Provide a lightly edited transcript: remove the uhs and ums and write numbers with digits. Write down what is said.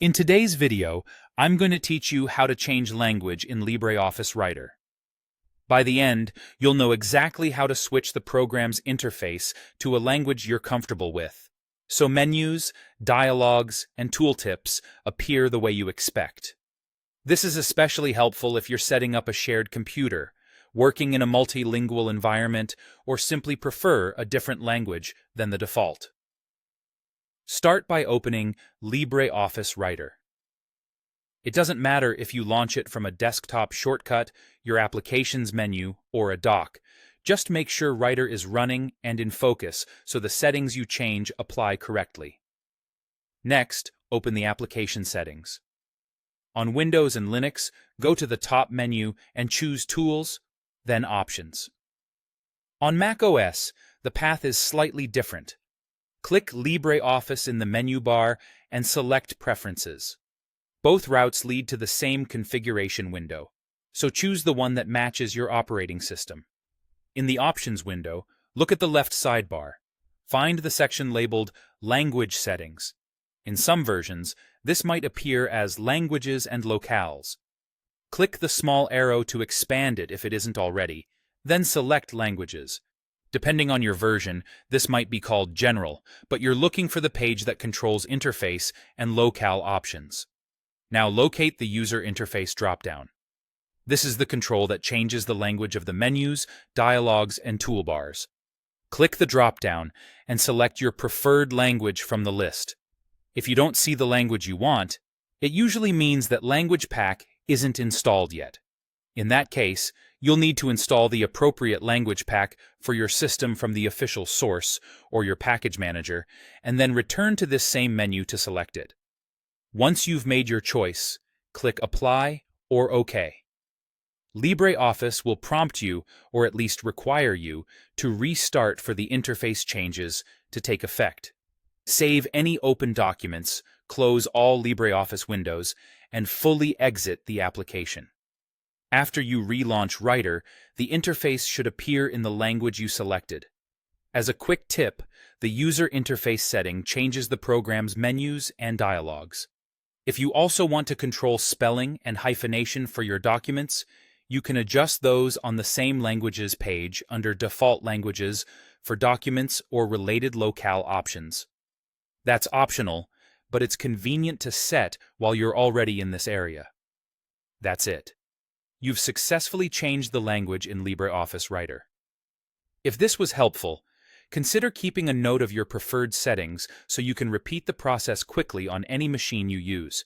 In today's video, I'm going to teach you how to change language in LibreOffice Writer. By the end, you'll know exactly how to switch the program's interface to a language you're comfortable with, so menus, dialogues, and tooltips appear the way you expect. This is especially helpful if you're setting up a shared computer, working in a multilingual environment, or simply prefer a different language than the default. Start by opening LibreOffice Writer. It doesn't matter if you launch it from a desktop shortcut, your applications menu, or a dock. Just make sure Writer is running and in focus so the settings you change apply correctly. Next, open the application settings. On Windows and Linux, go to the top menu and choose Tools, then Options. On macOS, the path is slightly different. Click LibreOffice in the menu bar and select Preferences. Both routes lead to the same configuration window, so choose the one that matches your operating system. In the Options window, look at the left sidebar. Find the section labeled Language Settings. In some versions, this might appear as Languages and Locales. Click the small arrow to expand it if it isn't already, then select Languages. Depending on your version, this might be called General, but you're looking for the page that controls interface and locale options. Now locate the User Interface dropdown. This is the control that changes the language of the menus, dialogues, and toolbars. Click the dropdown and select your preferred language from the list. If you don't see the language you want, it usually means that Language Pack isn't installed yet. In that case, you'll need to install the appropriate language pack for your system from the official source or your package manager, and then return to this same menu to select it. Once you've made your choice, click Apply or OK. LibreOffice will prompt you, or at least require you, to restart for the interface changes to take effect. Save any open documents, close all LibreOffice windows, and fully exit the application. After you relaunch Writer, the interface should appear in the language you selected. As a quick tip, the user interface setting changes the program's menus and dialogues. If you also want to control spelling and hyphenation for your documents, you can adjust those on the same languages page under Default Languages for documents or related locale options. That's optional, but it's convenient to set while you're already in this area. That's it. You've successfully changed the language in LibreOffice Writer. If this was helpful, consider keeping a note of your preferred settings so you can repeat the process quickly on any machine you use.